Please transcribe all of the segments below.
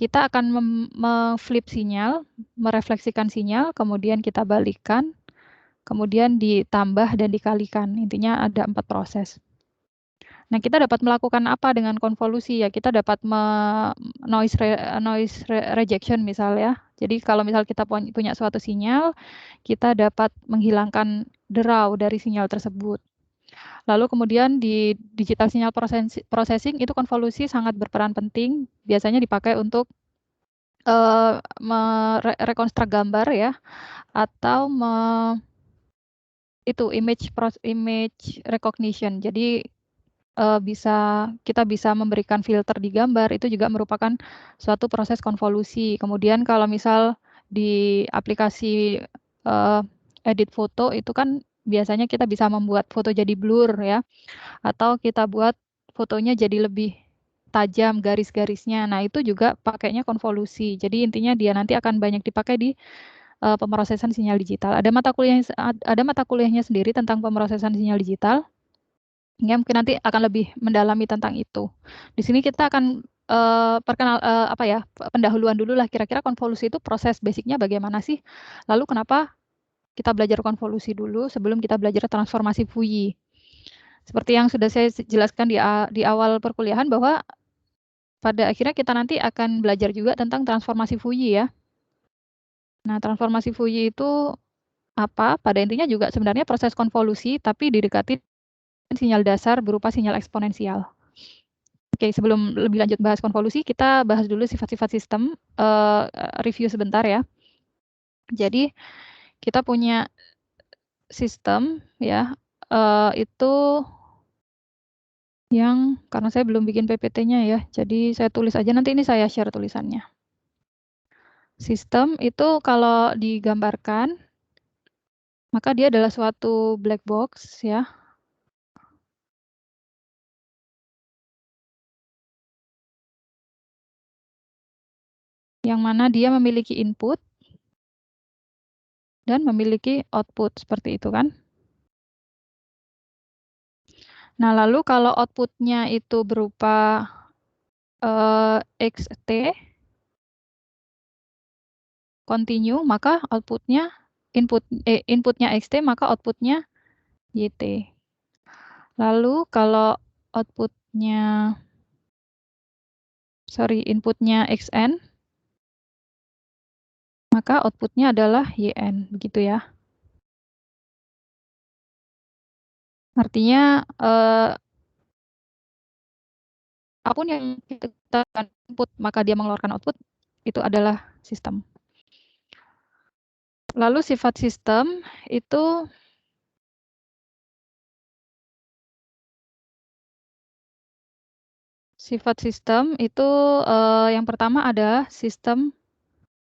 kita akan flip sinyal, merefleksikan sinyal, kemudian kita balikkan, kemudian ditambah dan dikalikan. Intinya ada 4 proses. Nah, kita dapat melakukan apa dengan konvolusi ya? Kita dapat noise rejection misalnya. Jadi kalau misal kita punya suatu sinyal, kita dapat menghilangkan derau dari sinyal tersebut. Lalu kemudian di digital signal processing itu konvolusi sangat berperan penting. Biasanya dipakai untuk merekonstruk gambar ya, atau itu image recognition. Jadi kita bisa memberikan filter di gambar, itu juga merupakan suatu proses konvolusi. Kemudian kalau misal di aplikasi edit foto itu kan biasanya kita bisa membuat foto jadi blur ya, atau kita buat fotonya jadi lebih tajam garis-garisnya. Nah, itu juga pakainya konvolusi. Jadi intinya dia nanti akan banyak dipakai di pemrosesan sinyal digital. Ada mata kuliahnya sendiri tentang pemrosesan sinyal digital. Ya, mungkin nanti akan lebih mendalami tentang itu. Di sini kita akan pendahuluan dulu lah, kira-kira konvolusi itu proses basicnya bagaimana sih? Lalu kenapa kita belajar konvolusi dulu sebelum kita belajar transformasi Fourier? Seperti yang sudah saya jelaskan di awal perkuliahan bahwa pada akhirnya kita nanti akan belajar juga tentang transformasi Fourier ya. Nah, transformasi Fourier itu apa? Pada intinya juga sebenarnya proses konvolusi tapi didekati sinyal dasar berupa sinyal eksponensial. Oke, sebelum lebih lanjut bahas konvolusi, kita bahas dulu sifat-sifat sistem, review sebentar ya. Jadi kita punya sistem ya, itu yang karena saya belum bikin PPT-nya ya, jadi saya tulis aja, nanti ini saya share tulisannya. Sistem itu kalau digambarkan, maka dia adalah suatu black box ya. Yang mana dia memiliki input dan memiliki output, seperti itu kan. Nah, lalu kalau output-nya itu berupa XT, continue, maka output-nya inputnya XT, maka output-nya YT. Lalu kalau output-nya, input-nya XN, maka output-nya adalah YN, begitu ya. Artinya, apapun yang kita input, maka dia mengeluarkan output, itu adalah sistem. Lalu sifat sistem itu yang pertama adalah sistem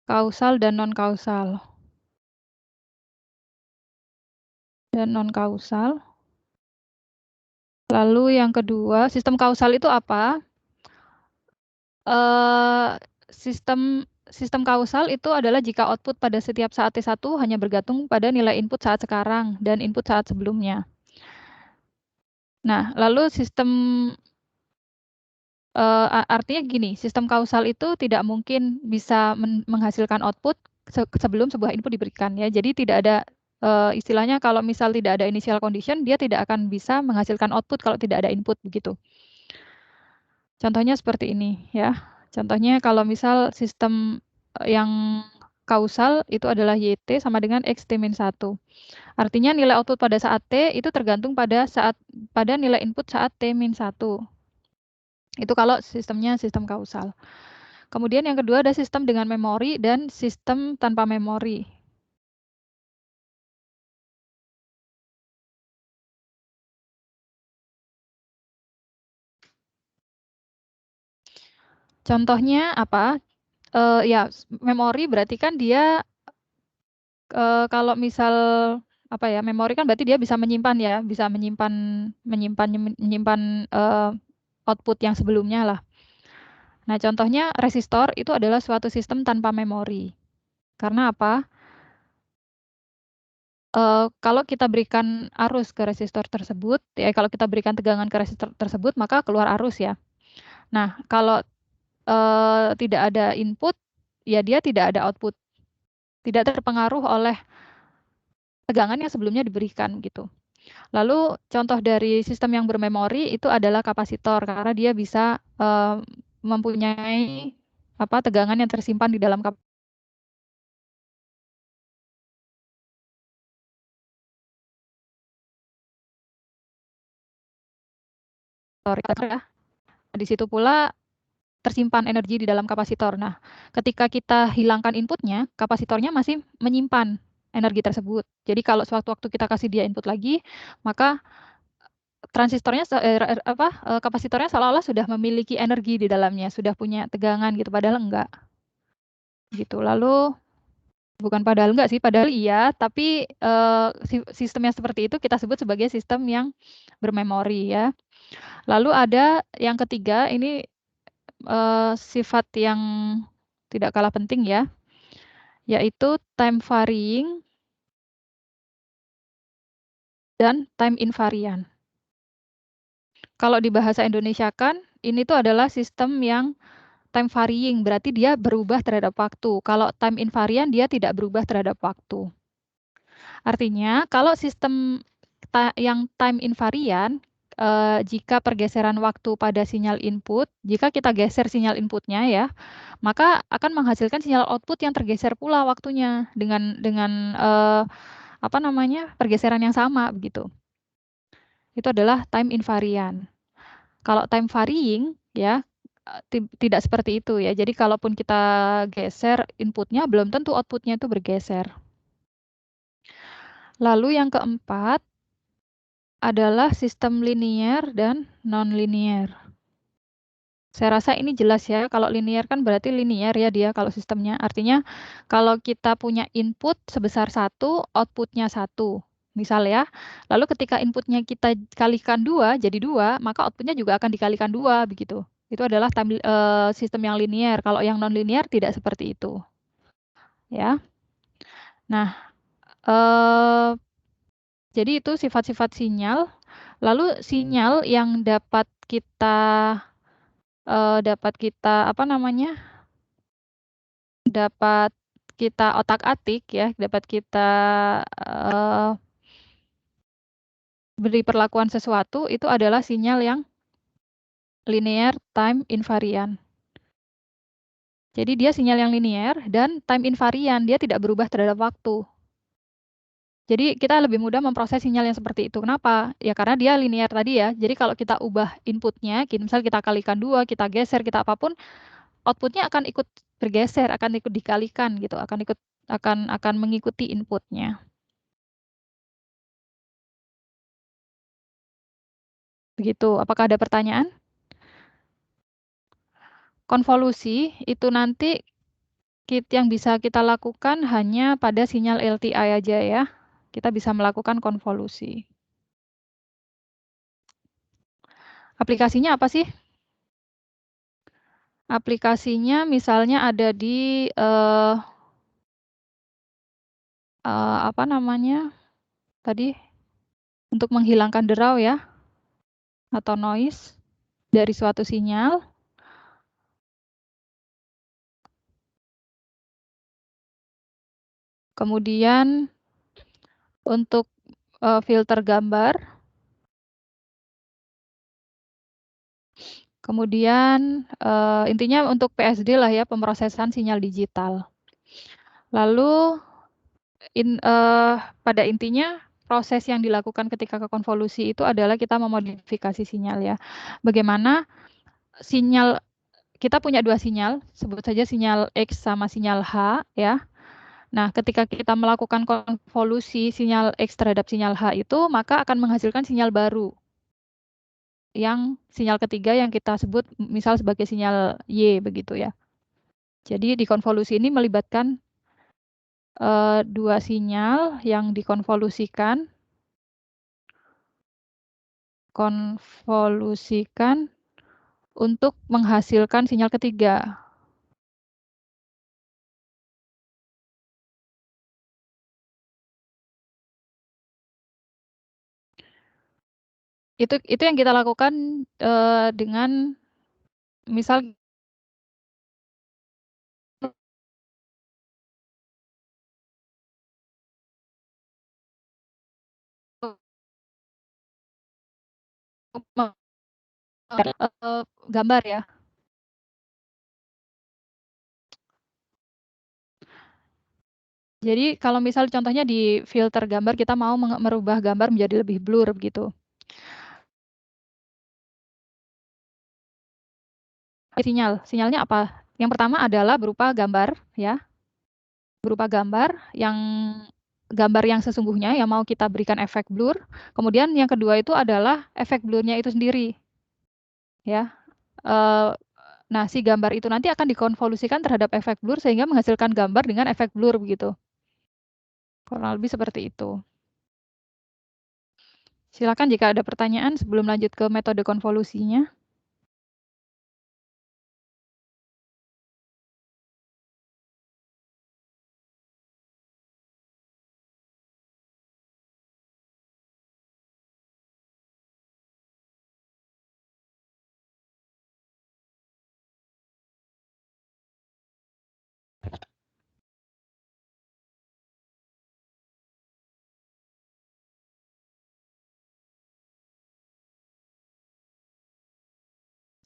kausal dan non-kausal. Lalu yang kedua, sistem kausal itu apa? Sistem kausal itu adalah jika output pada setiap saat T1 hanya bergantung pada nilai input saat sekarang dan input saat sebelumnya. Nah, lalu artinya gini, sistem kausal itu tidak mungkin bisa menghasilkan output sebelum sebuah input diberikan ya. Jadi tidak ada istilahnya kalau misal tidak ada initial condition, dia tidak akan bisa menghasilkan output kalau tidak ada input begitu. Contohnya seperti ini ya. Contohnya kalau misal sistem yang kausal itu adalah YT sama dengan XT-1. Artinya nilai output pada saat T itu tergantung pada nilai input saat T-1. Itu kalau sistemnya sistem kausal. Kemudian yang kedua ada sistem dengan memori dan sistem tanpa memori. Contohnya apa? Ya, memori berarti kan dia kalau misal apa ya, memori kan berarti dia bisa menyimpan ya, bisa menyimpan output yang sebelumnya lah. Nah, contohnya resistor itu adalah suatu sistem tanpa memori. Karena apa? Kalau kita berikan arus ke resistor tersebut, ya kalau kita berikan tegangan ke resistor tersebut, maka keluar arus ya. Nah, kalau tidak ada input, ya dia tidak ada output. Tidak terpengaruh oleh tegangan yang sebelumnya diberikan gitu. Lalu contoh dari sistem yang bermemori itu adalah kapasitor karena dia bisa mempunyai tegangan yang tersimpan di dalam kapasitor. Ya. Di situ pula tersimpan energi di dalam kapasitor. Nah, ketika kita hilangkan inputnya, kapasitornya masih menyimpan energi tersebut. Jadi kalau sewaktu-waktu kita kasih dia input lagi, maka transistornya kapasitornya seolah-olah sudah memiliki energi di dalamnya, sudah punya tegangan gitu, padahal enggak. Gitu. Lalu bukan padahal enggak sih, padahal iya, tapi sistem yang seperti itu kita sebut sebagai sistem yang bermemori ya. Lalu ada yang ketiga, ini sifat yang tidak kalah penting ya, yaitu time varying dan time invariant. Kalau di bahasa Indonesia kan, ini tuh adalah sistem yang time varying, berarti dia berubah terhadap waktu. Kalau time invariant, dia tidak berubah terhadap waktu. Artinya, kalau sistem yang time invariant, jika pergeseran waktu pada sinyal input, jika kita geser sinyal inputnya ya, maka akan menghasilkan sinyal output yang tergeser pula waktunya dengan pergeseran yang sama begitu. Itu adalah time invariant. Kalau time varying ya tidak seperti itu ya. Jadi kalaupun kita geser inputnya, belum tentu outputnya itu bergeser. Lalu yang keempat adalah sistem linear dan non-linear. Saya rasa ini jelas ya, kalau linear kan berarti linear ya dia kalau sistemnya. Artinya kalau kita punya input sebesar 1, outputnya 1. Misal ya, lalu ketika inputnya kita kalikan 2, jadi 2, maka outputnya juga akan dikalikan 2, begitu. Itu adalah sistem yang linear. Kalau yang non-linear tidak seperti itu. Ya. Nah, jadi itu sifat-sifat sinyal. Lalu sinyal yang dapat kita dapat kita otak-atik ya, dapat kita beri perlakuan sesuatu itu adalah sinyal yang linear time invariant. Jadi dia sinyal yang linear dan time invariant, dia tidak berubah terhadap waktu. Jadi kita lebih mudah memproses sinyal yang seperti itu. Kenapa? Ya karena dia linear tadi ya. Jadi kalau kita ubah inputnya, misal kita kalikan 2, kita geser, kita apapun, outputnya akan ikut bergeser, akan ikut dikalikan gitu, akan mengikuti inputnya. Begitu. Apakah ada pertanyaan? Konvolusi itu nanti yang bisa kita lakukan hanya pada sinyal LTI aja ya. Kita bisa melakukan konvolusi. Aplikasinya apa sih? Aplikasinya misalnya ada di tadi untuk menghilangkan derau ya atau noise dari suatu sinyal. Kemudian untuk filter gambar. Kemudian intinya untuk PSD lah ya, pemrosesan sinyal digital. Lalu pada intinya proses yang dilakukan ketika ke konvolusi itu adalah kita memodifikasi sinyal ya. Bagaimana sinyal, kita punya dua sinyal, sebut saja sinyal X sama sinyal H ya. Nah, ketika kita melakukan konvolusi sinyal X terhadap sinyal H itu, maka akan menghasilkan sinyal baru. Yang sinyal ketiga yang kita sebut misal sebagai sinyal Y begitu ya. Jadi di konvolusi ini melibatkan dua sinyal yang dikonvolusikan untuk menghasilkan sinyal ketiga. Itu yang kita lakukan dengan misal gambar ya. Jadi kalau misal contohnya di filter gambar kita mau merubah gambar menjadi lebih blur begitu. Sinyalnya apa? Yang pertama adalah berupa gambar ya. Berupa gambar yang sesungguhnya yang mau kita berikan efek blur. Kemudian yang kedua itu adalah efek blurnya itu sendiri ya. Eh, Nah, si gambar itu nanti akan dikonvolusikan terhadap efek blur sehingga menghasilkan gambar dengan efek blur begitu. Kurang lebih seperti itu. Silakan jika ada pertanyaan sebelum lanjut ke metode konvolusinya.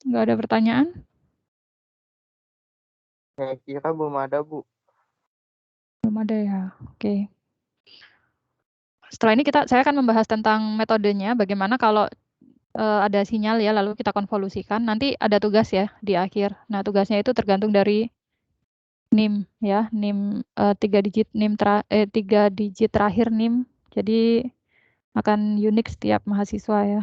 Nggak ada pertanyaan? Saya kira belum ada, Bu. Belum ada ya. Oke. Setelah ini saya akan membahas tentang metodenya, bagaimana kalau ada sinyal ya, lalu kita konvolusikan. Nanti ada tugas ya di akhir. Nah, tugasnya itu tergantung dari NIM ya, NIM 3 digit NIM 3 digit terakhir NIM. Jadi akan unik setiap mahasiswa ya.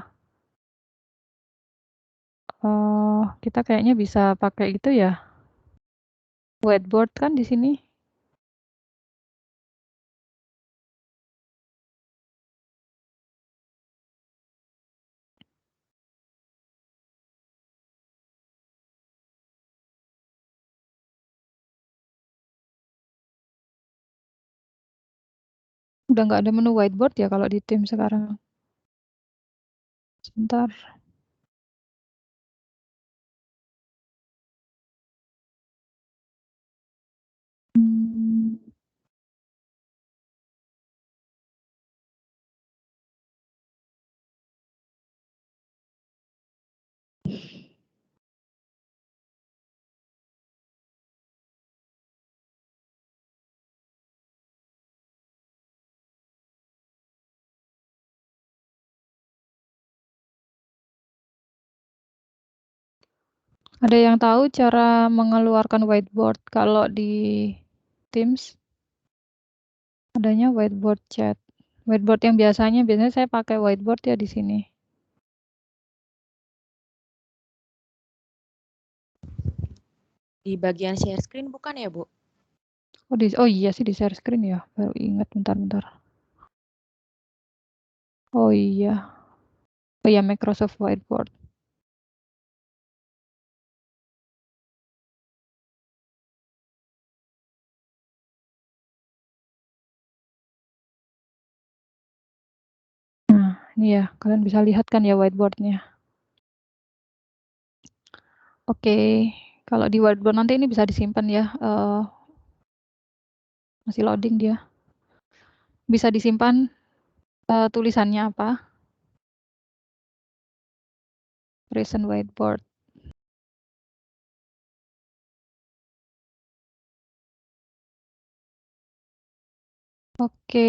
Kita kayaknya bisa pakai itu ya. Whiteboard kan di sini. Udah nggak ada menu whiteboard ya kalau di tim sekarang. Sebentar. Hmm. Ada yang tahu cara mengeluarkan whiteboard kalau di Teams? Adanya whiteboard chat. Whiteboard yang biasanya saya pakai whiteboard ya di sini. Di bagian share screen bukan ya, Bu? Oh iya sih di share screen ya. Baru ingat bentar. Oh iya. Oh iya Microsoft Whiteboard. Nah, ini ya, kalian bisa lihat kan ya whiteboardnya. Oke, kalau di whiteboard nanti ini bisa disimpan ya. Masih loading dia. Bisa disimpan tulisannya apa? Recent whiteboard. Oke,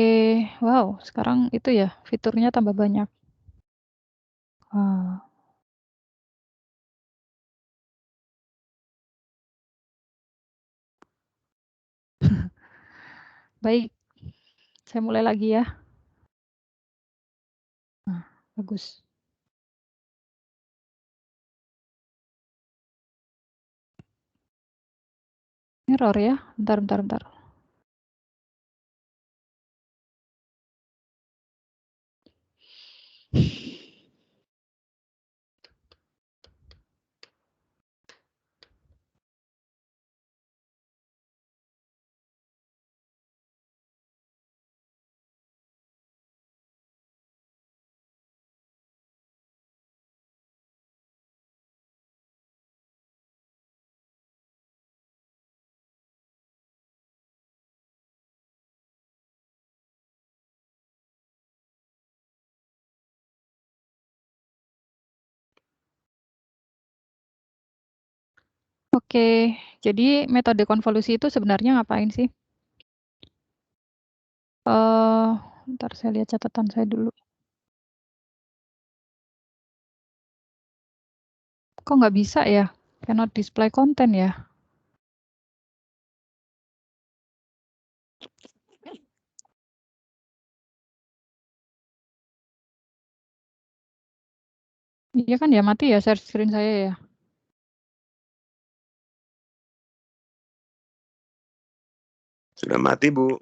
wow, sekarang itu ya fiturnya tambah banyak. Wow. Baik, saya mulai lagi ya. Nah, bagus. Error ya, bentar. Oke, jadi metode konvolusi itu sebenarnya ngapain sih? Ntar saya lihat catatan saya dulu. Kok nggak bisa ya? Cannot display content ya? Iya kan ya, mati ya share screen saya ya? Sudah mati, Bu.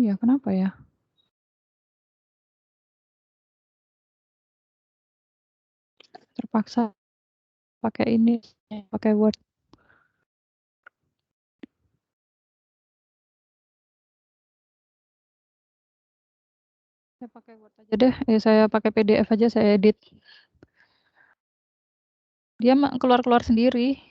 Iya, kenapa ya? Terpaksa pakai ini, pakai Word. Saya pakai Word aja deh, saya pakai PDF aja, saya edit. Dia keluar-keluar sendiri.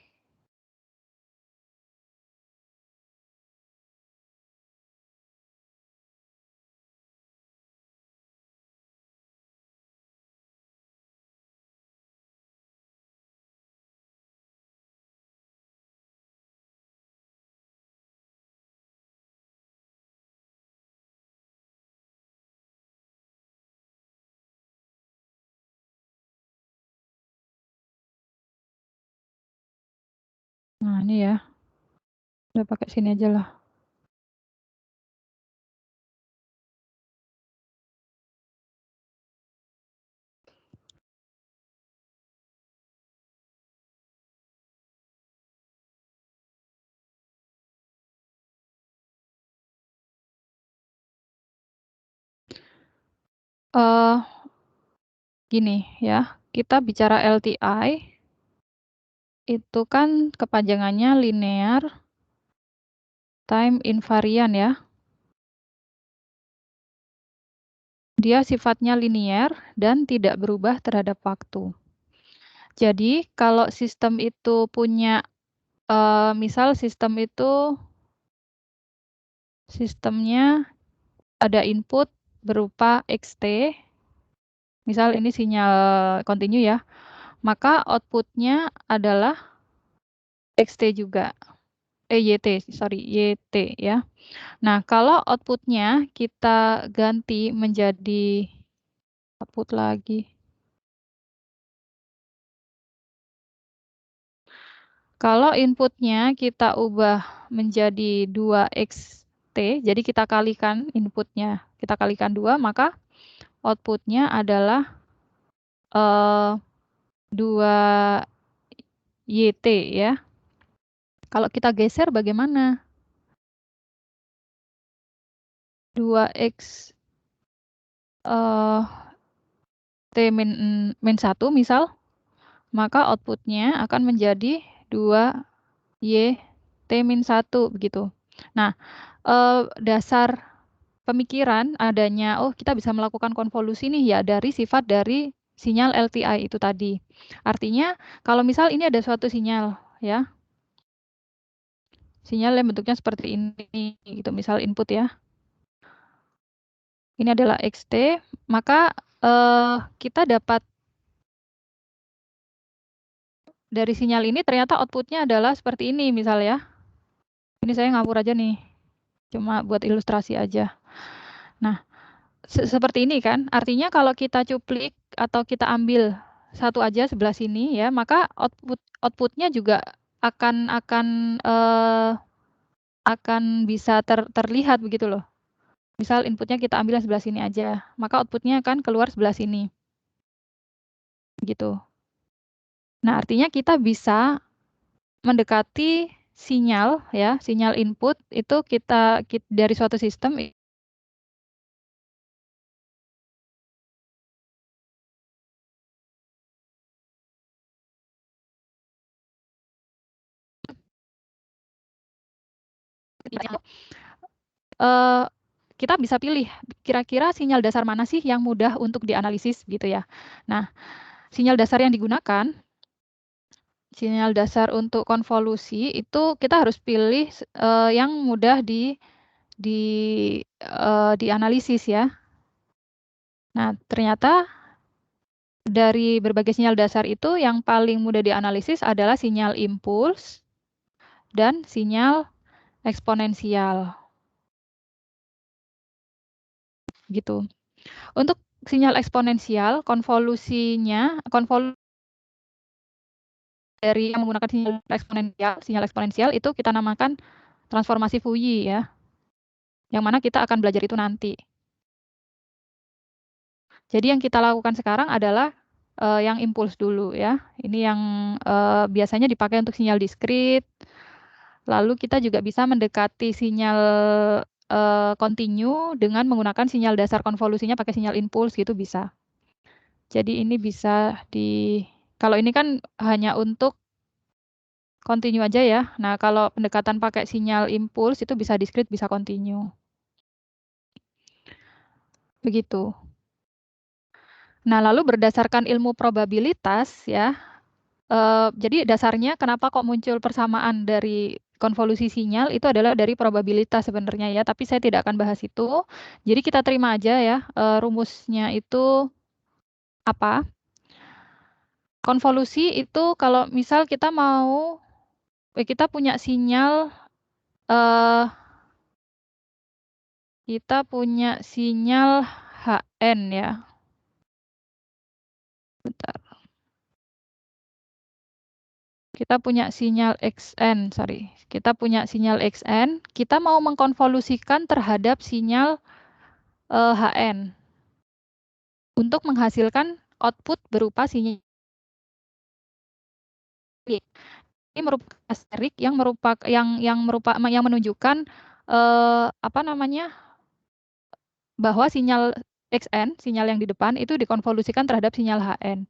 Nah, ini ya. Udah pakai sini aja lah. Gini ya, kita bicara LTI, itu kan kepanjangannya linear time invariant ya. Dia sifatnya linear dan tidak berubah terhadap waktu. Jadi kalau sistem itu punya, misal sistemnya ada input berupa xt, misal ini sinyal continue ya, maka outputnya adalah xt juga, yt ya. Nah, kalau outputnya kita ganti menjadi output lagi. Kalau inputnya kita ubah menjadi 2xt, jadi kita kalikan inputnya, kita kalikan 2, maka outputnya adalah 2yt ya. Kalau kita geser bagaimana? 2x t min 1 misal, maka outputnya akan menjadi 2y t min 1 begitu. Nah, dasar pemikiran adanya, oh kita bisa melakukan konvolusi nih ya dari sifat dari sinyal LTI itu tadi. Artinya kalau misal ini ada suatu sinyal ya, sinyal yang bentuknya seperti ini gitu, misal input ya. Ini adalah xt, maka kita dapat dari sinyal ini ternyata outputnya adalah seperti ini misal ya. Ini saya ngawur aja nih, cuma buat ilustrasi aja. Nah, seperti ini kan, artinya kalau kita cuplik atau kita ambil satu aja sebelah sini ya, maka outputnya juga akan bisa terlihat begitu loh. Misal inputnya kita ambil sebelah sini aja, maka outputnya akan keluar sebelah sini. Gitu. Nah, artinya kita bisa mendekati sinyal ya, sinyal input itu kita dari suatu sistem kita bisa pilih kira-kira sinyal dasar mana sih yang mudah untuk dianalisis gitu ya. Nah, sinyal dasar yang digunakan, sinyal dasar untuk konvolusi itu kita harus pilih yang mudah dianalisis ya. Nah, ternyata dari berbagai sinyal dasar itu yang paling mudah dianalisis adalah sinyal impuls dan sinyal eksponensial. Gitu. Untuk sinyal eksponensial, konvolusi dari yang menggunakan sinyal eksponensial itu kita namakan transformasi Fourier ya. Yang mana kita akan belajar itu nanti. Jadi yang kita lakukan sekarang adalah yang impuls dulu ya. Ini yang biasanya dipakai untuk sinyal diskrit. Lalu kita juga bisa mendekati sinyal kontinu dengan menggunakan sinyal dasar konvolusinya pakai sinyal impuls gitu bisa. Jadi ini bisa kalau ini kan hanya untuk kontinu aja ya. Nah, kalau pendekatan pakai sinyal impuls itu bisa diskrit, bisa kontinu. Begitu. Nah, lalu berdasarkan ilmu probabilitas ya, jadi dasarnya kenapa kok muncul persamaan dari konvolusi sinyal itu adalah dari probabilitas sebenarnya ya, tapi saya tidak akan bahas itu. Jadi kita terima aja ya, rumusnya itu apa? Konvolusi itu kalau misal kita mau, kita punya sinyal, HN ya. Bentar. Kita punya sinyal XN, sorry. Kita punya sinyal XN, kita mau mengkonvolusikan terhadap sinyal HN untuk menghasilkan output berupa sinyal. Ini merupakan asterik yang menunjukkan apa namanya? Bahwa sinyal XN, sinyal yang di depan itu dikonvolusikan terhadap sinyal HN.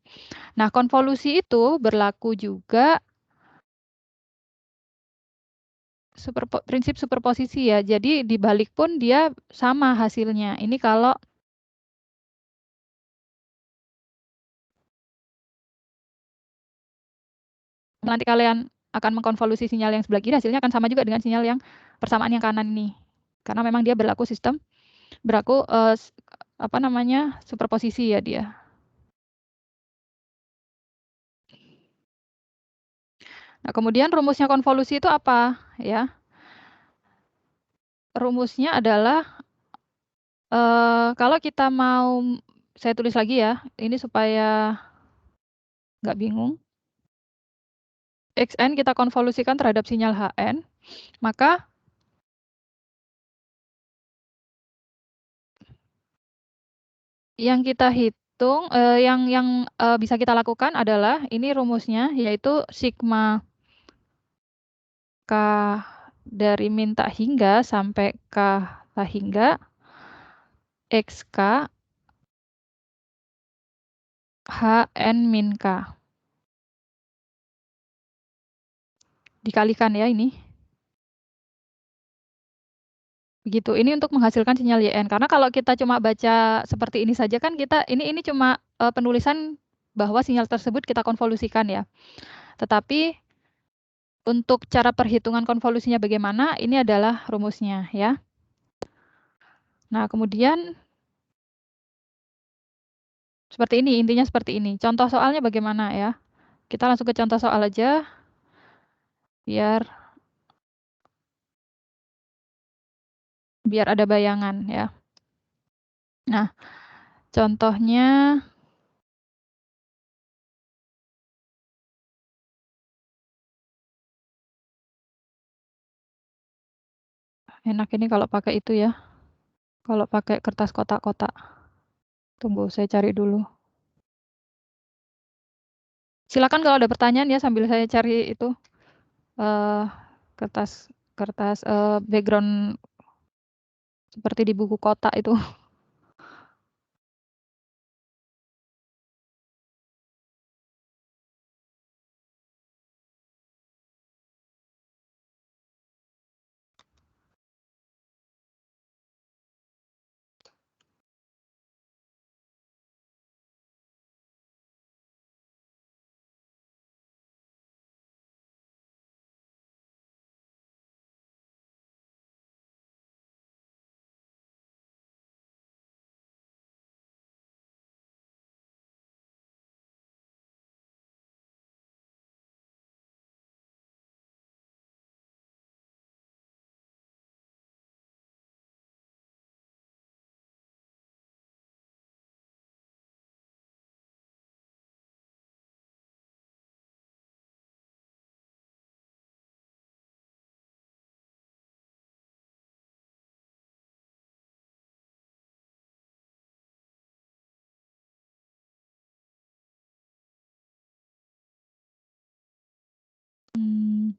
Nah, konvolusi itu berlaku juga prinsip superposisi ya. Jadi dibalik pun dia sama hasilnya. Ini kalau nanti kalian akan mengkonvolusi sinyal yang sebelah kiri, hasilnya akan sama juga dengan sinyal yang persamaan yang kanan ini. Karena memang dia berlaku apa namanya, superposisi ya dia. Nah, kemudian rumusnya konvolusi itu apa ya? Rumusnya adalah kalau kita mau, saya tulis lagi ya, ini supaya nggak bingung. XN kita konvolusikan terhadap sinyal HN, maka yang kita hitung, yang bisa kita lakukan adalah ini rumusnya, yaitu sigma K dari min tak hingga sampai K tak hingga XK HN min K. Dikalikan ya ini. Begitu. Ini untuk menghasilkan sinyal YN. Karena kalau kita cuma baca seperti ini saja kan ini cuma penulisan bahwa sinyal tersebut kita konvolusikan ya. Tetapi untuk cara perhitungan konvolusinya bagaimana, ini adalah rumusnya ya. Nah, kemudian seperti ini, intinya seperti ini. Contoh soalnya bagaimana ya? Kita langsung ke contoh soal aja, biar ada bayangan ya. Nah, contohnya enak ini kalau pakai itu ya. Kalau pakai kertas kotak-kotak. Tunggu, saya cari dulu. Silakan kalau ada pertanyaan ya sambil saya cari itu kertas background seperti di buku kotak itu. Mmm.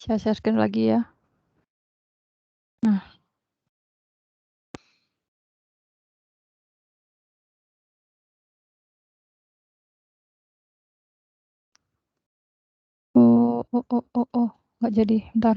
Saya share screen lagi ya. Nah. Nggak jadi, bentar.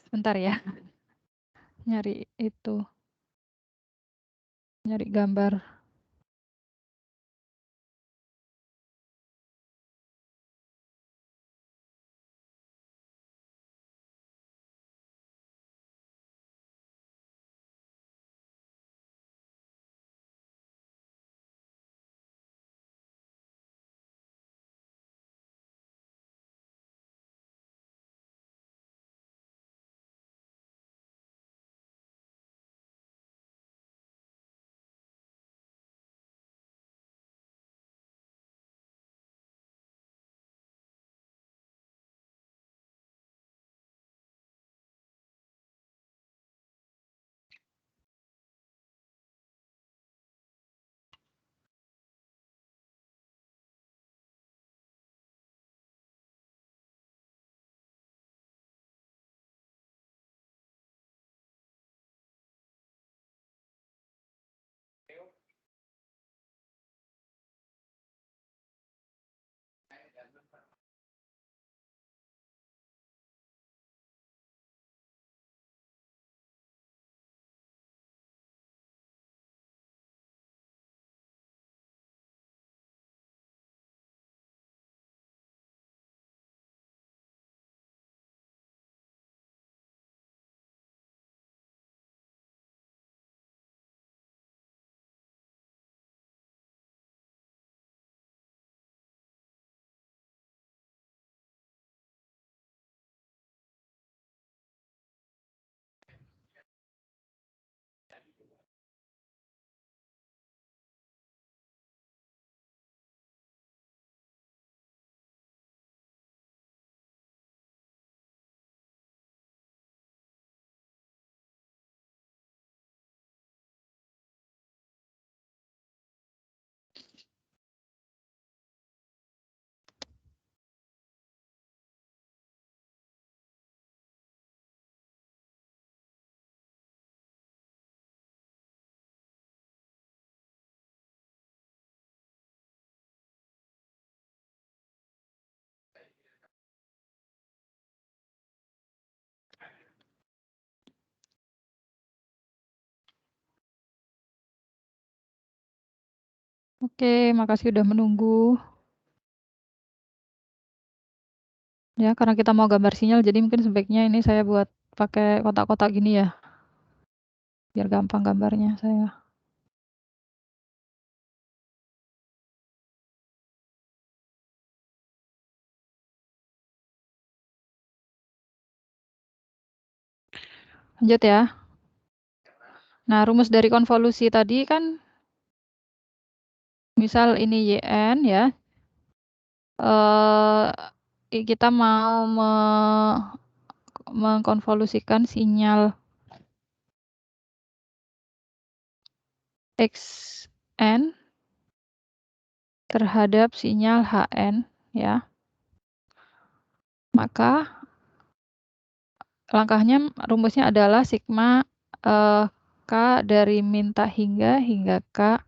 Sebentar ya. Nyari itu. Nyari gambar. Oke, makasih udah menunggu. Ya, karena kita mau gambar sinyal, jadi mungkin sebaiknya ini saya buat pakai kotak-kotak gini ya. Biar gampang gambarnya saya. Lanjut ya. Nah, rumus dari konvolusi tadi kan misal ini YN ya. Kita mau mengkonvolusikan sinyal XN terhadap sinyal HN ya. Maka langkahnya rumusnya adalah sigma K dari min tak hingga K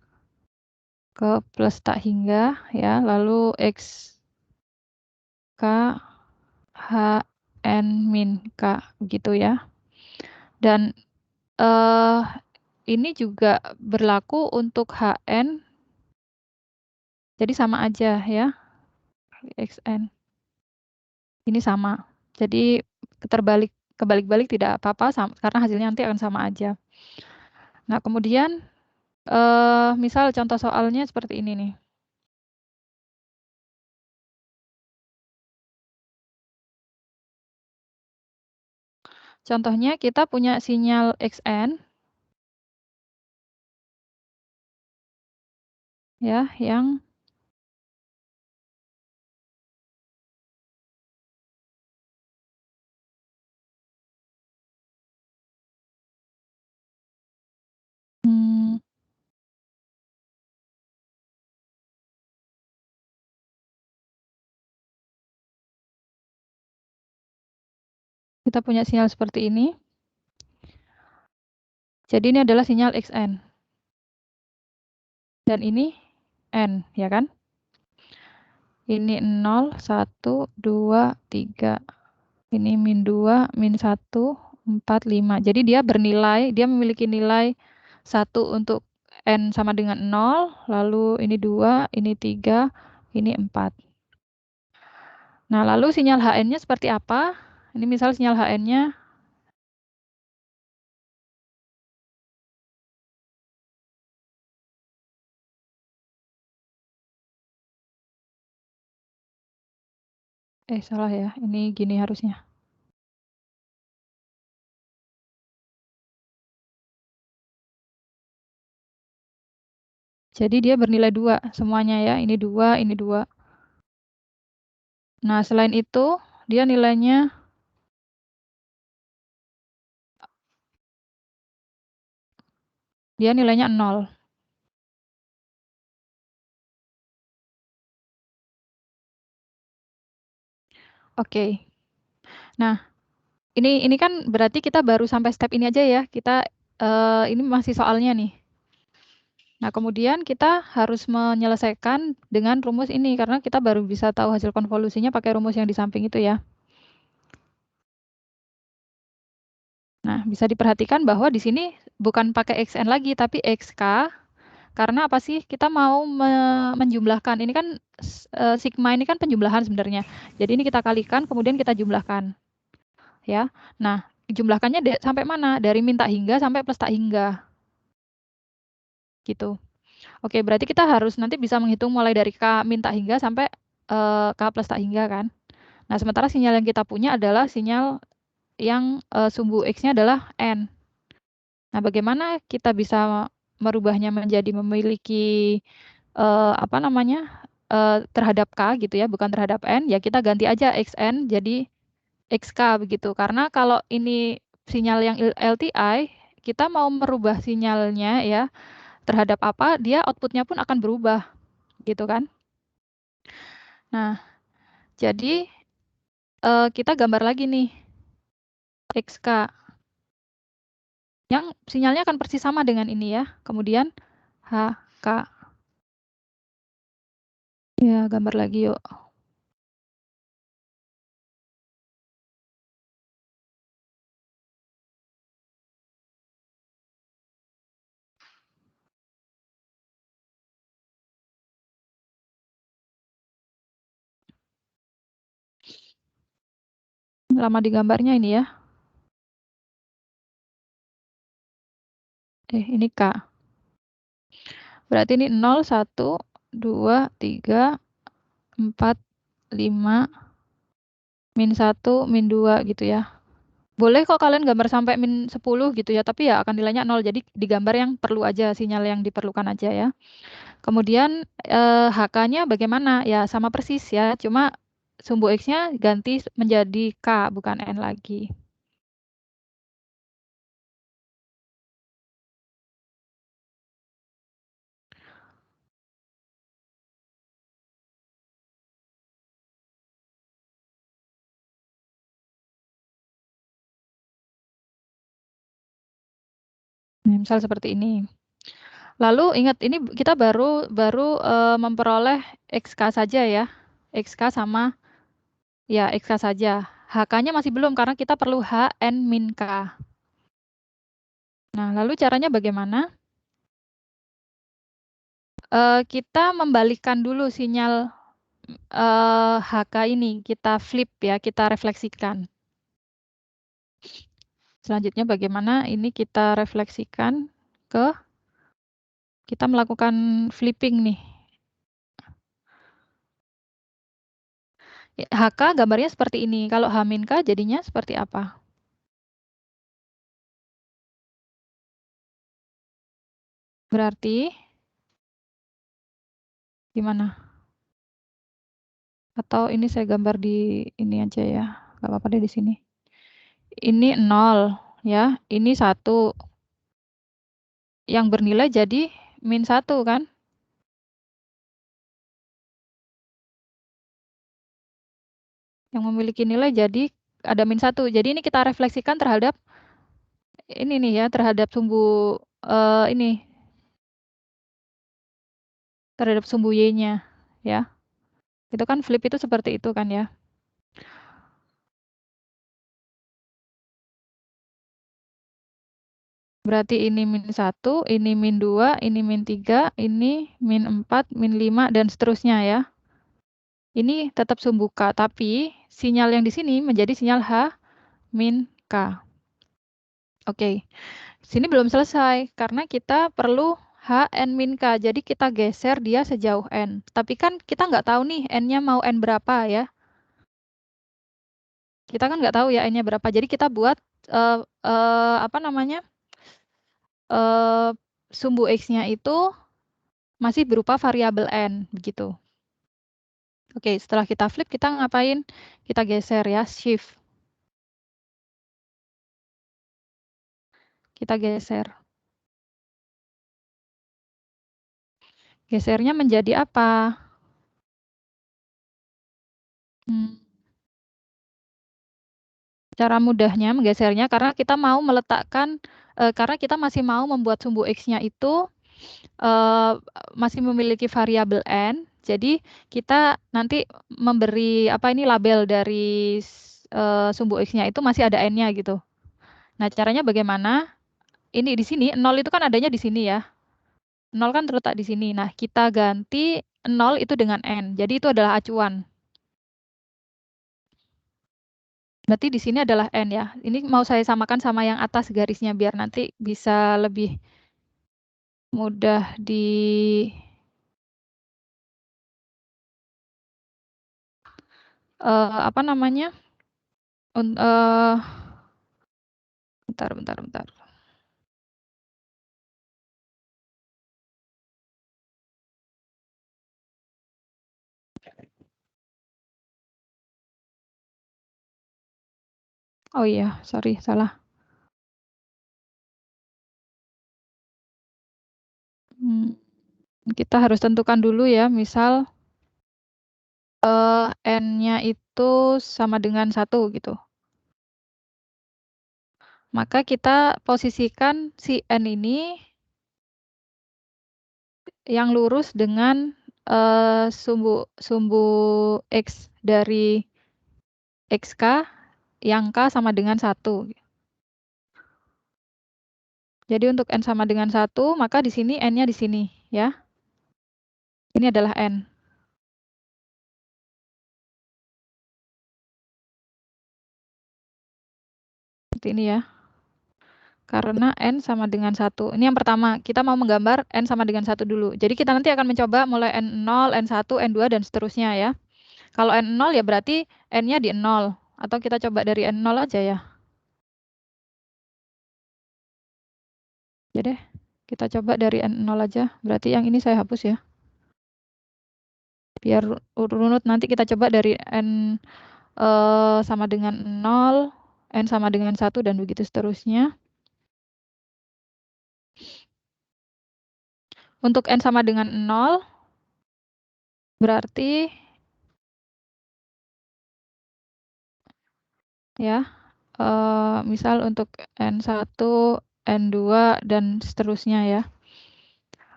ke plus tak hingga ya, lalu X K HN min K gitu ya. Dan ini juga berlaku untuk HN, jadi sama aja ya, XN. Ini sama. Jadi kebalik-balik tidak apa-apa karena hasilnya nanti akan sama aja. Nah, kemudian misal contoh soalnya seperti ini nih. Contohnya kita punya sinyal XN ya, yang kita punya sinyal seperti ini. Jadi ini adalah sinyal XN. Dan ini N, ya kan? Ini 0, 1, 2, 3. Ini min 2, min 1, 4, 5. Jadi dia memiliki nilai 1 untuk N sama dengan 0, lalu ini 2, ini 3, ini 4. Nah, lalu sinyal HN-nya seperti apa? Ini misal sinyal HN-nya salah ya. Ini gini harusnya. Jadi dia bernilai 2 semuanya ya. Ini 2, ini 2. Nah, selain itu dia nilainya dia nilainya 0. Oke. Nah, ini kan berarti kita baru sampai step ini aja ya. Kita ini masih soalnya nih. Nah, kemudian kita harus menyelesaikan dengan rumus ini karena kita baru bisa tahu hasil konvolusinya pakai rumus yang di samping itu ya. Nah, bisa diperhatikan bahwa di sini bukan pakai XN lagi tapi XK. Karena apa sih? Kita mau menjumlahkan. Ini kan sigma ini kan penjumlahan sebenarnya. Jadi ini kita kalikan kemudian kita jumlahkan. Ya. Nah, jumlahkannya sampai mana? Dari min tak hingga sampai plus tak hingga. Gitu. Oke, berarti kita harus nanti bisa menghitung mulai dari K min tak hingga sampai K plus tak hingga kan. Nah, sementara sinyal yang kita punya adalah sinyal yang sumbu X-nya adalah N. Nah, bagaimana kita bisa merubahnya menjadi memiliki apa namanya? Terhadap K gitu ya, bukan terhadap N, ya kita ganti aja XN jadi XK begitu. Karena kalau ini sinyal yang LTI, kita mau merubah sinyalnya ya terhadap apa, dia outputnya pun akan berubah gitu kan. Nah, jadi kita gambar lagi nih XK yang sinyalnya akan persis sama dengan ini ya. Kemudian HK. Ya, gambar lagi yuk. lama di gambarnya ini ya. Ini K. Berarti ini 0, 1, 2, 3, 4, 5, min 1, min 2 gitu ya. Boleh kok kalian gambar sampai min 10 gitu ya, tapi ya akan nilainya 0. Jadi digambar yang perlu aja, sinyal yang diperlukan aja ya. Kemudian HK-nya bagaimana? Ya sama persis ya, cuma sumbu X-nya ganti menjadi K, bukan N lagi. Misal seperti ini. Lalu ingat ini kita baru memperoleh XK saja ya. XK sama ya XK saja. HK-nya masih belum karena kita perlu H N min K. Nah, lalu caranya bagaimana? Kita membalikkan dulu sinyal HK ini, kita flip ya, kita refleksikan. Selanjutnya bagaimana? Ini kita refleksikan ke, kita melakukan flipping nih. HK gambarnya seperti ini. Kalau H min K jadinya seperti apa? Berarti gimana? Atau ini saya gambar di ini aja ya. Gak apa-apa deh di sini. Ini 0 ya. Ini 1. Yang bernilai jadi min 1 kan? Yang memiliki nilai jadi ada min 1. Jadi ini kita refleksikan terhadap ini nih ya, terhadap sumbu ini. Terhadap sumbu Y-nya ya. Itu kan flip itu seperti itu kan ya. Berarti ini min 1, ini min 2, ini min 3, ini min 4, min 5, dan seterusnya ya. Ini tetap sumbu K, tapi sinyal yang di sini menjadi sinyal H min K. Oke, sini belum selesai karena kita perlu H N min K. Jadi kita geser dia sejauh N. Tapi kan kita nggak tahu nih N-nya mau N berapa ya. Kita kan nggak tahu ya N-nya berapa. Jadi kita buat apa namanya? Sumbu X-nya itu masih berupa variabel N, begitu. Oke, setelah kita flip, kita ngapain? Kita geser ya, shift. Kita geser. Gesernya menjadi apa? Cara mudahnya menggesernya karena kita mau meletakkan, karena kita masih mau membuat sumbu X-nya itu masih memiliki variabel N. Jadi kita nanti memberi apa ini label dari sumbu X-nya itu masih ada N-nya gitu. Nah, caranya bagaimana? Ini di sini 0 itu kan adanya di sini ya. 0 kan terletak di sini. Nah, kita ganti 0 itu dengan N. Jadi itu adalah acuan. Berarti di sini adalah N ya. Ini mau saya samakan sama yang atas garisnya biar nanti bisa lebih mudah di apa namanya? Bentar. Oh iya, sorry, salah. Kita harus tentukan dulu ya, misal N-nya itu sama dengan 1 gitu. Maka kita posisikan si N ini yang lurus dengan sumbu X dari XK yang K sama dengan 1. Jadi untuk N sama dengan 1, maka di sini N-nya di sini ya. Ini adalah N. Seperti ini ya. Karena N sama dengan 1. Ini yang pertama, kita mau menggambar N sama dengan 1 dulu. Jadi kita nanti akan mencoba mulai N0, N1, N2, dan seterusnya ya. Kalau N0 ya berarti N-nya di 0. Atau kita coba dari N0 aja ya. Ya deh, kita coba dari N0 aja. Berarti yang ini saya hapus ya. Biar runut nanti kita coba dari N sama dengan 0, N sama dengan 1, dan begitu seterusnya. Untuk N sama dengan 0, berarti ya, misal untuk N1, N2, dan seterusnya ya.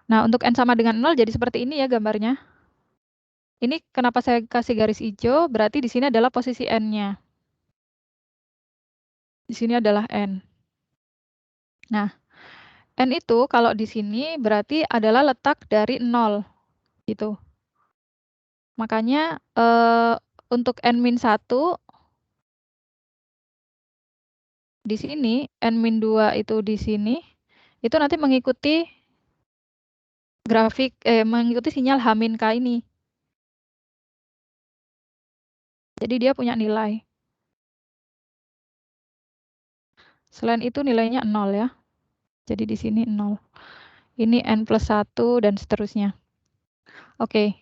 Nah, untuk N sama dengan 0 jadi seperti ini ya gambarnya. Ini kenapa saya kasih garis hijau, berarti di sini adalah posisi N-nya. Di sini adalah N. Nah, N itu kalau di sini berarti adalah letak dari 0. Gitu. Makanya untuk N-1 di sini, N-2 itu di sini, itu nanti mengikuti grafik, mengikuti sinyal H-K ini. Jadi dia punya nilai. Selain itu nilainya 0 ya. Jadi di sini 0. Ini N+1 dan seterusnya. Oke.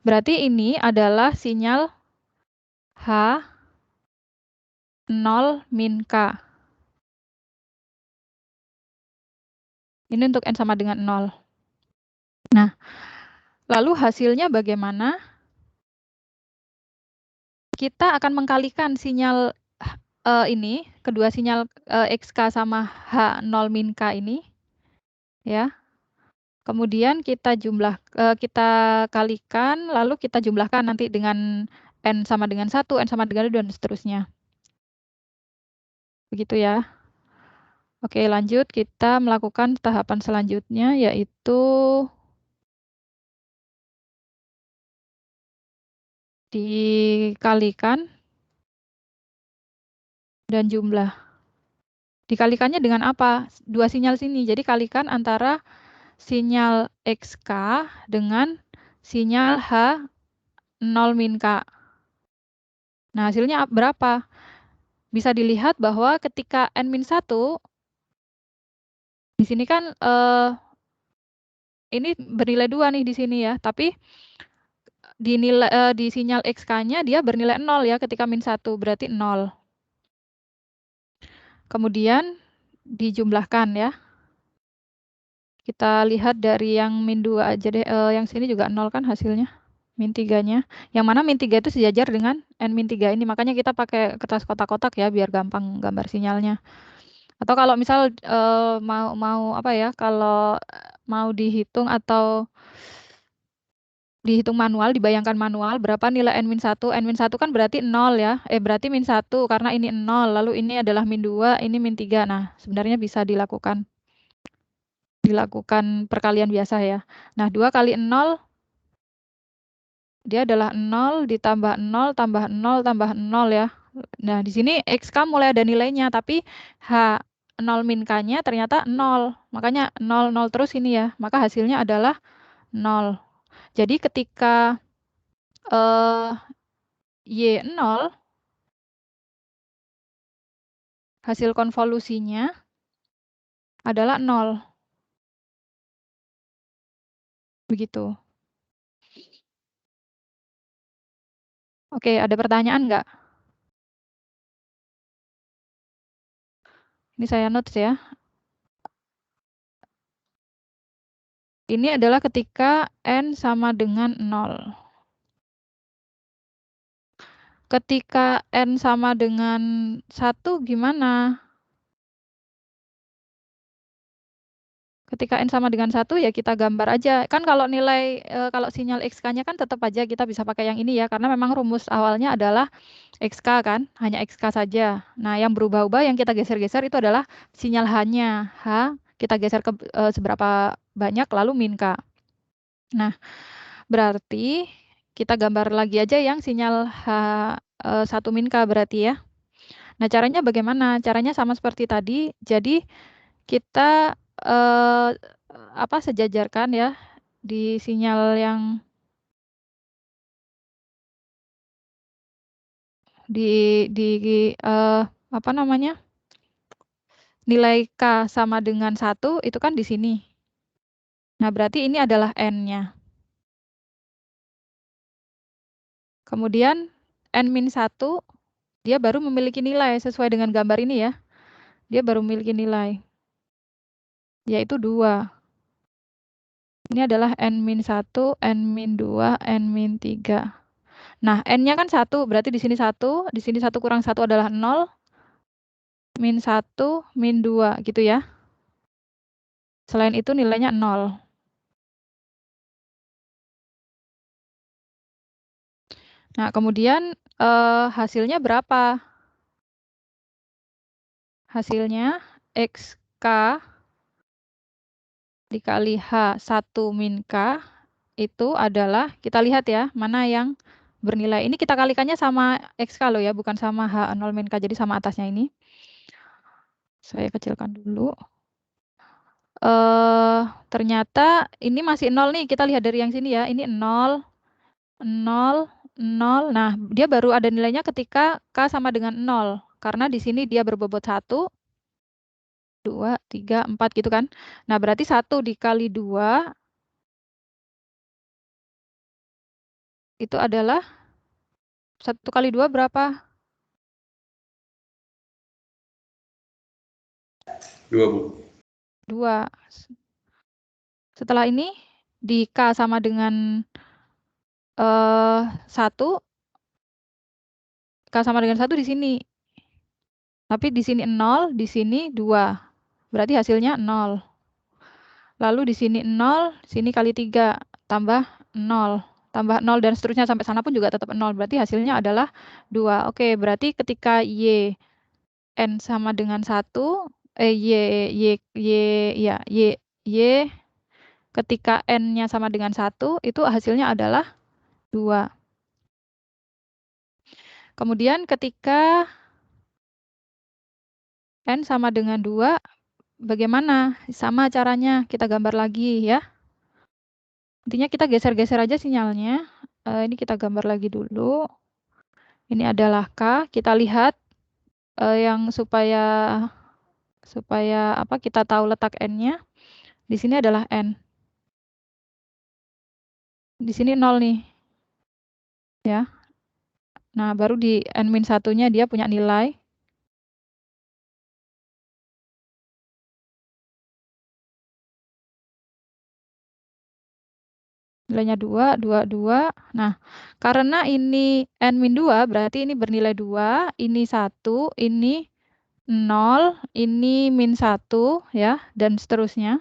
Berarti ini adalah sinyal H0-K. Ini untuk N sama dengan 0. Nah, lalu hasilnya bagaimana? Kita akan mengkalikan sinyal ini, kedua sinyal XK sama H0-K ini. Ya. Kemudian kita kalikan, lalu kita jumlahkan nanti dengan N sama dengan 1, N sama dengan 2, dan seterusnya. Begitu ya. Oke, lanjut kita melakukan tahapan selanjutnya, yaitu dikalikan dan jumlah. Dikalikannya dengan apa? Dua sinyal sini. Jadi kalikan antara sinyal XK dengan sinyal H0-K. Nah, hasilnya berapa? Bisa dilihat bahwa ketika N-1, di sini kan ini bernilai 2 nih di sini ya, tapi di sinyal XK-nya dia bernilai 0 ya ketika -1, berarti 0. Kemudian dijumlahkan ya. Kita lihat dari yang -2 aja deh, yang sini juga 0 kan hasilnya, -3-nya. Yang mana -3 itu sejajar dengan N-3 ini, makanya kita pakai kertas kotak-kotak ya biar gampang gambar sinyalnya. Atau kalau misal mau apa ya, kalau mau dihitung atau dihitung manual, dibayangkan manual berapa nilai N-1. N-1 kan berarti 0 ya. Berarti -1 karena ini 0, lalu ini adalah -2, ini -3. Nah, sebenarnya bisa dilakukan perkalian biasa ya. Nah, 2 kali 0 dia adalah 0 ditambah 0 tambah 0 tambah 0 ya. Nah, di sini XK mulai ada nilainya, tapi H0-K-nya ternyata 0. Makanya 0, 0 terus ini ya. Maka hasilnya adalah 0. Jadi ketika Y0, hasil konvolusinya adalah 0. Begitu. Oke, ada pertanyaan nggak? Ini saya notes ya. Ini adalah ketika N sama dengan 0. Ketika N sama dengan 1 gimana? Ketika N sama dengan 1 ya kita gambar aja. Kan kalau nilai, kalau sinyal XK-nya kan tetap aja kita bisa pakai yang ini ya, karena memang rumus awalnya adalah XK kan, hanya XK saja. Nah, yang berubah-ubah yang kita geser-geser itu adalah sinyal H-nya. H kita geser ke seberapa banyak lalu -K. Nah, berarti kita gambar lagi aja yang sinyal H1-K berarti ya. Nah, caranya bagaimana? Caranya sama seperti tadi. Jadi kita sejajarkan ya di sinyal yang apa namanya? Nilai K sama dengan 1 itu kan di sini. Nah, berarti ini adalah N-nya. Kemudian N-1 dia baru memiliki nilai sesuai dengan gambar ini ya. Dia baru memiliki nilai, yaitu 2. Ini adalah N-1, N-2, N-3. Nah, N-nya kan 1, berarti di sini 1, di sini 1 kurang 1 adalah 0, min 1, min 2, gitu ya. Selain itu nilainya 0. Nah, kemudian hasilnya berapa? Hasilnya XK dikali H1 min K itu adalah, kita lihat ya, mana yang bernilai. Ini kita kalikannya sama XK loh ya, bukan sama H0 min K, jadi sama atasnya ini. Saya kecilkan dulu. Ternyata ini masih 0 nih, kita lihat dari yang sini ya. Ini 0, 0, 0. Nah, dia baru ada nilainya ketika K sama dengan 0. Karena di sini dia berbobot 1, 2, 3, 4 gitu kan. Nah, berarti 1 dikali 2 itu adalah 1 kali 2 berapa? 2, Bu. 2. Setelah ini di K sama dengan 1, K sama dengan 1 di sini. Tapi di sini 0, di sini 2. Berarti hasilnya 0. Lalu di sini 0, sini kali 3, tambah 0. Tambah 0 dan seterusnya sampai sana pun juga tetap 0. Berarti hasilnya adalah 2. Oke, berarti ketika Y N sama dengan 1, Y ketika N-nya sama dengan 1, itu hasilnya adalah 2. Kemudian ketika N sama dengan 2, bagaimana? Sama caranya, kita gambar lagi ya. Intinya kita geser-geser aja sinyalnya. Ini kita gambar lagi dulu. Ini adalah K. Kita lihat yang supaya kita tahu letak N-nya. Di sini adalah N. Di sini 0 nih. Ya. Nah, baru di N-1-nya dia punya nilai. Nilainya 2, 2, 2. Nah, karena ini N-2, berarti ini bernilai 2, ini 1, ini 0, ini min 1, ya, dan seterusnya.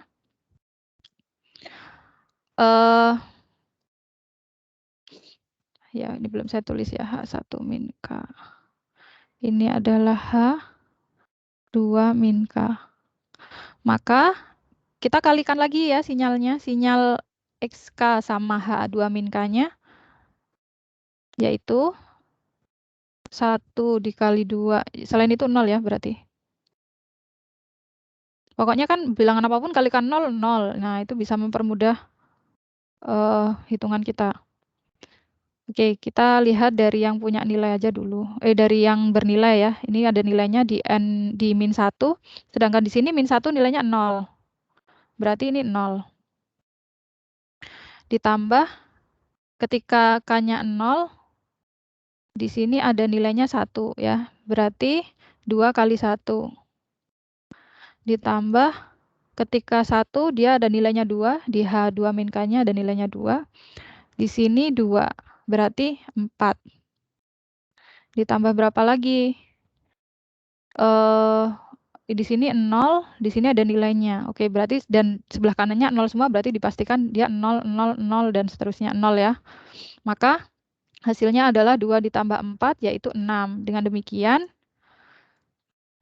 Ya, ini belum saya tulis ya, H1 min K. Ini adalah H2 min K. Maka kita kalikan lagi ya sinyalnya, sinyal XK sama H2 min K-nya, yaitu 1 dikali 2, selain itu 0 ya berarti. Pokoknya kan bilangan apapun kalikan 0, 0. Nah, itu bisa mempermudah hitungan kita. Oke, kita lihat dari yang punya nilai aja dulu. Dari yang bernilai ya. Ini ada nilainya di N di min 1, sedangkan di sini min 1 nilainya 0. Berarti ini 0. Ditambah ketika K-nya 0, di sini ada nilainya 1 ya. Berarti 2 kali 1. Ditambah ketika 1 dia ada nilainya 2, di H2 min K-nya ada nilainya 2. Di sini 2. Berarti 4. Ditambah berapa lagi? Di sini 0, di sini ada nilainya. Oke, berarti dan sebelah kanannya 0 semua, berarti dipastikan dia 0, 0, 0, dan seterusnya 0 ya. Maka hasilnya adalah 2 ditambah 4, yaitu 6. Dengan demikian,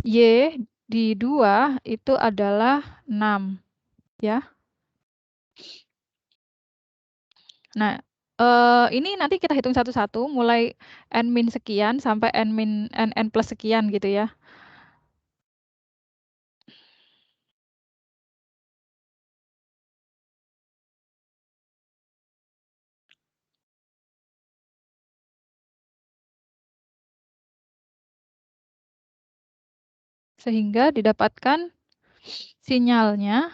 Y di 2 itu adalah 6. Ya. Nah, Ini nanti kita hitung satu-satu, mulai n-min sekian sampai n plus sekian gitu ya. Sehingga didapatkan sinyalnya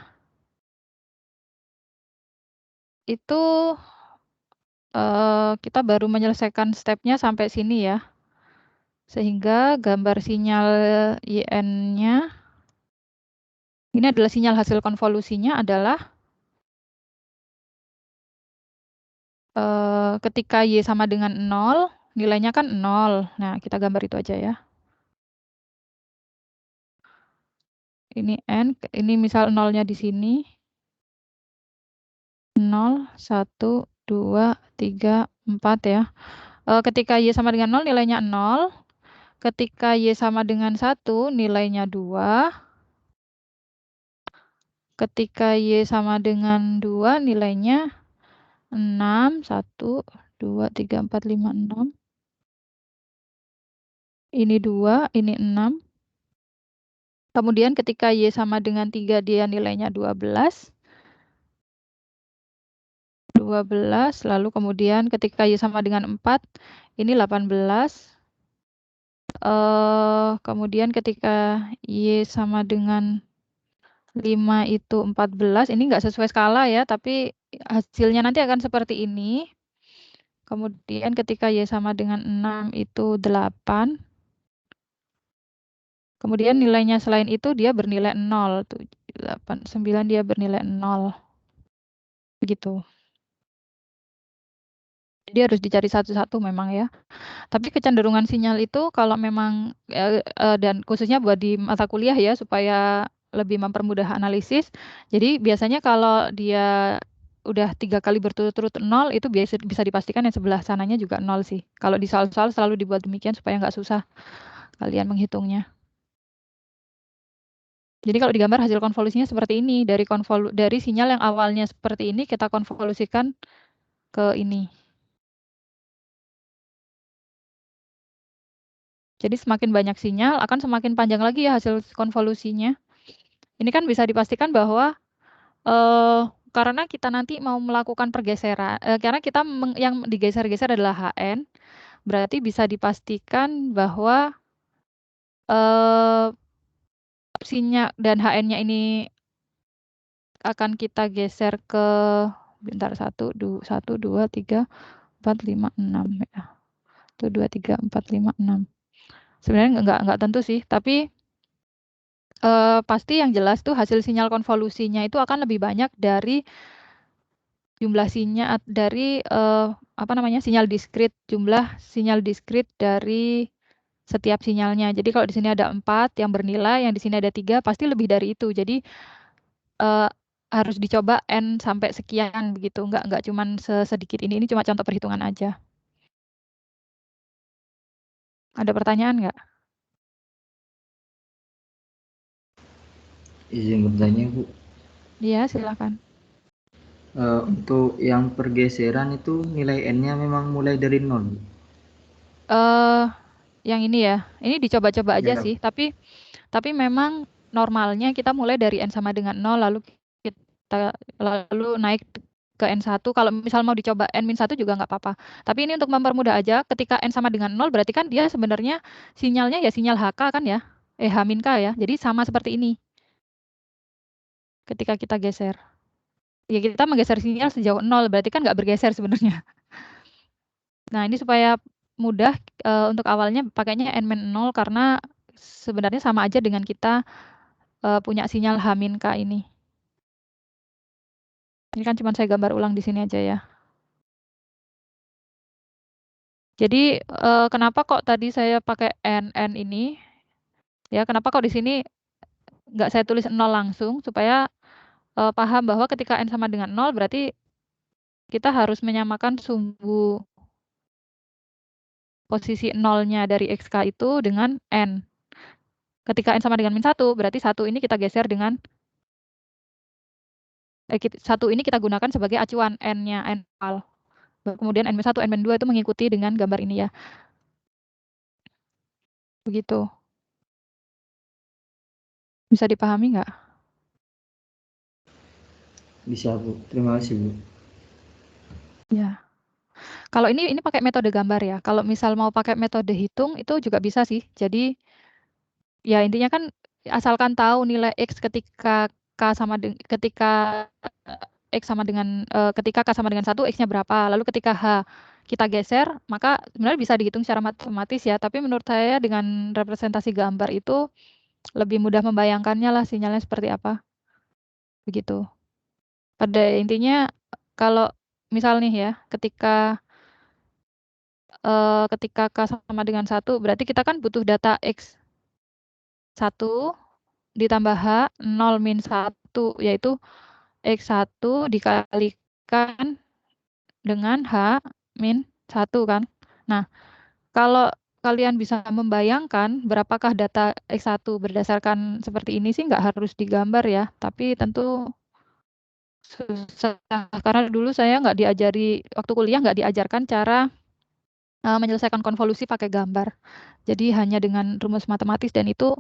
itu kita baru menyelesaikan stepnya sampai sini ya. Sehingga gambar sinyal YN-nya, ini adalah sinyal hasil konvolusinya adalah ketika Y sama dengan 0, nilainya kan 0. Nah, kita gambar itu aja ya. Ini N, ini misal 0-nya di sini. 0, 1, 2, 3, 4 ya. Ketika Y sama dengan 0, nilainya 0. Ketika Y sama dengan 1, nilainya 2. Ketika Y sama dengan 2, nilainya 6. 1, 2, 3, 4, 5, 6. Ini 2, ini 6. Kemudian ketika Y sama dengan 3, dia nilainya 12. 12, lalu kemudian ketika Y sama dengan 4, ini 18. Kemudian ketika Y sama dengan 5 itu 14, ini nggak sesuai skala ya, tapi hasilnya nanti akan seperti ini. Kemudian ketika Y sama dengan 6 itu 8. Kemudian nilainya selain itu dia bernilai 0. 7, 8, 9 dia bernilai 0. Begitu. Jadi harus dicari satu-satu memang ya. Tapi kecenderungan sinyal itu kalau memang dan khususnya buat di mata kuliah ya supaya lebih mempermudah analisis. Jadi biasanya kalau dia udah 3 kali berturut-turut 0 itu bisa dipastikan yang sebelah sananya juga 0 sih. Kalau di soal-soal selalu dibuat demikian supaya nggak susah kalian menghitungnya. Jadi kalau digambar hasil konvolusinya seperti ini, dari sinyal yang awalnya seperti ini kita konvolusikan ke ini. Jadi semakin banyak sinyal akan semakin panjang lagi ya hasil konvolusinya. Ini kan bisa dipastikan bahwa karena kita nanti mau melakukan pergeseran, karena kita yang digeser-geser adalah HN, berarti bisa dipastikan bahwa sinyal dan HN-nya ini akan kita geser ke, bentar, 1, 2, 3, 4, 5, 6 ya. 1, 2, 3, 4, 5, 6. Sebenarnya nggak tentu sih, tapi pasti yang jelas tuh hasil sinyal konvolusinya itu akan lebih banyak dari jumlah sinyal dari sinyal diskrit, jumlah sinyal diskrit dari setiap sinyalnya. Jadi kalau di sini ada 4 yang bernilai, yang di sini ada 3, pasti lebih dari itu. Jadi harus dicoba N sampai sekian begitu, nggak cuman sedikit ini cuma contoh perhitungan aja. Ada pertanyaan nggak? Izin bertanya, Bu. Iya, silakan. Untuk yang pergeseran itu nilai N-nya memang mulai dari 0. Yang ini ya, ini dicoba-coba aja Ya. sih, tapi memang normalnya kita mulai dari N sama dengan 0, lalu naik ke N1. Kalau misal mau dicoba N-1 juga nggak apa-apa. Tapi ini untuk mempermudah aja, ketika N sama dengan 0 berarti kan dia sebenarnya sinyalnya ya sinyal HK kan ya, H-K ya. Jadi sama seperti ini. Ketika kita geser. Ya kita menggeser sinyal sejauh 0, berarti kan nggak bergeser sebenarnya. Nah ini supaya mudah untuk awalnya pakainya N-0 karena sebenarnya sama aja dengan kita punya sinyal H-K ini. Ini kan cuma saya gambar ulang di sini aja ya. Jadi kenapa kok tadi saya pakai N ini? Ya, kenapa kok di sini nggak saya tulis 0 langsung supaya paham bahwa ketika N sama dengan 0 berarti kita harus menyamakan sumbu posisi 0-nya dari XK itu dengan N. Ketika N sama dengan -1 berarti 1 ini kita geser dengan 1 ini kita gunakan sebagai acuan N-nya, N-al. Kemudian N-1, N-2 itu mengikuti dengan gambar ini ya. Begitu. Bisa dipahami nggak? Bisa, Bu. Terima kasih, Bu. Ya. Kalau ini pakai metode gambar ya. Kalau misal mau pakai metode hitung itu juga bisa sih. Jadi ya intinya kan asalkan tahu nilai X ketika K sama ketika X sama dengan ketika K sama dengan 1, X-nya berapa. Lalu ketika H kita geser, maka sebenarnya bisa dihitung secara matematis ya. Tapi menurut saya dengan representasi gambar itu lebih mudah membayangkannya lah sinyalnya seperti apa. Begitu. Pada intinya kalau misal nih ya, ketika K sama dengan 1, berarti kita kan butuh data X1 ditambah H 0 min 1, yaitu X1 dikalikan dengan H min 1 kan. Nah, kalau kalian bisa membayangkan berapakah data X1 berdasarkan seperti ini sih nggak harus digambar ya, tapi tentu susah karena dulu saya nggak diajari, waktu kuliah nggak diajarkan cara menyelesaikan konvolusi pakai gambar. Jadi hanya dengan rumus matematis dan itu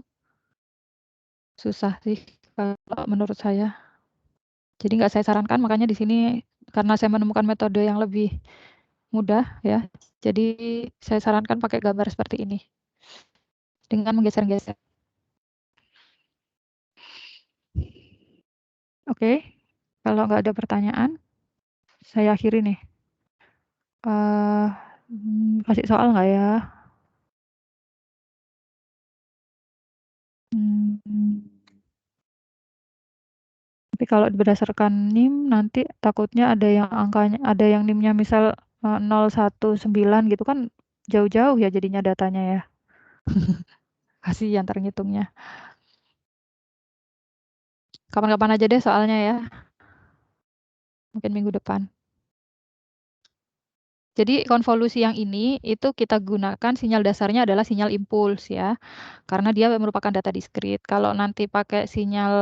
susah sih kalau menurut saya. Jadi nggak saya sarankan, makanya di sini karena saya menemukan metode yang lebih mudah ya. Jadi saya sarankan pakai gambar seperti ini dengan menggeser-geser. Oke, kalau nggak ada pertanyaan, saya akhiri nih. Kasih soal nggak ya? Tapi kalau berdasarkan NIM nanti takutnya ada yang angkanya, ada yang NIM-nya misal 019 gitu kan jauh-jauh ya jadinya datanya ya. Kasihan ntar ngitungnya. Kapan-kapan aja deh soalnya ya. Mungkin minggu depan. Jadi konvolusi yang ini itu kita gunakan sinyal dasarnya adalah sinyal impuls ya. Karena dia merupakan data diskrit. Kalau nanti pakai sinyal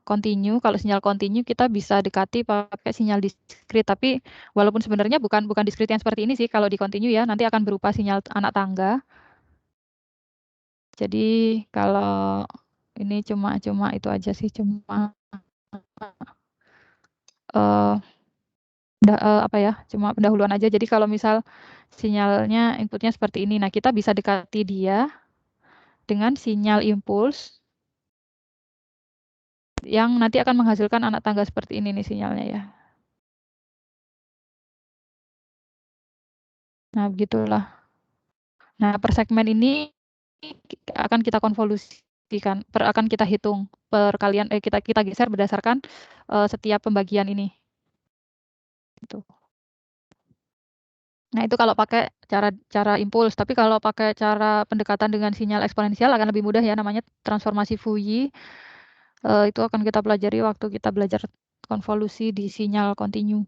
continue, kalau sinyal continue kita bisa dekati pakai sinyal diskrit. Tapi walaupun sebenarnya bukan diskrit yang seperti ini sih kalau di continue ya, nanti akan berupa sinyal anak tangga. Jadi kalau ini cuma itu aja sih, cuma apa ya, cuma pendahuluan aja. Jadi kalau misal sinyalnya inputnya seperti ini, nah kita bisa dekati dia dengan sinyal impuls yang nanti akan menghasilkan anak tangga seperti ini nih sinyalnya ya. Nah, begitulah. Nah, per segmen ini akan kita konvolusikan, akan kita hitung perkalian, kita geser berdasarkan setiap pembagian ini. Gitu. Nah, itu kalau pakai cara impuls, tapi kalau pakai cara pendekatan dengan sinyal eksponensial akan lebih mudah ya, namanya transformasi Fourier. Itu akan kita pelajari waktu kita belajar konvolusi di sinyal kontinu.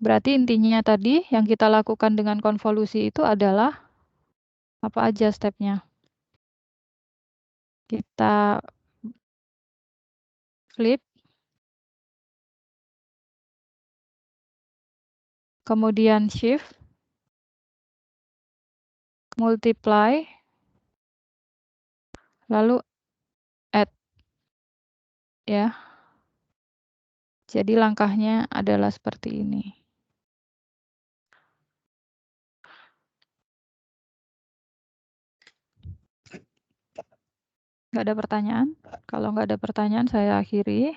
Berarti intinya tadi yang kita lakukan dengan konvolusi itu adalah apa aja stepnya? Kita flip, kemudian shift, multiply, lalu add. Ya. Jadi langkahnya adalah seperti ini. Nggak ada pertanyaan? Kalau nggak ada pertanyaan, saya akhiri.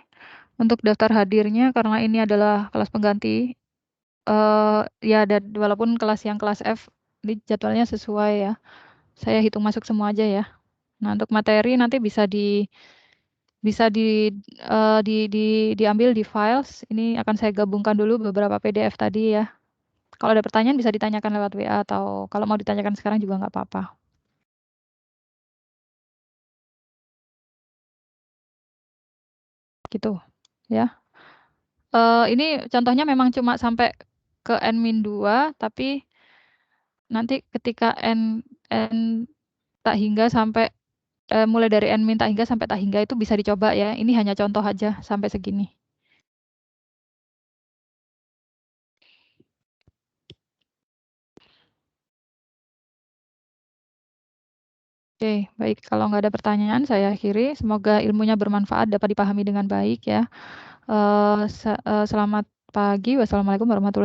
Untuk daftar hadirnya, karena ini adalah kelas pengganti, ya walaupun kelas F, ini jadwalnya sesuai ya. Saya hitung masuk semua aja ya. Nah, untuk materi nanti bisa diambil di files. Ini akan saya gabungkan dulu beberapa PDF tadi ya. Kalau ada pertanyaan bisa ditanyakan lewat WA atau kalau mau ditanyakan sekarang juga nggak apa-apa. Gitu ya. Ini contohnya memang cuma sampai ke N-2, tapi nanti ketika N tak hingga sampai mulai dari n min tak hingga sampai tak hingga itu bisa dicoba ya. Ini hanya contoh aja sampai segini. Oke, baik. Kalau nggak ada pertanyaan, saya akhiri. Semoga ilmunya bermanfaat, dapat dipahami dengan baik ya. Selamat pagi. Wassalamualaikum warahmatullahi wabarakatuh.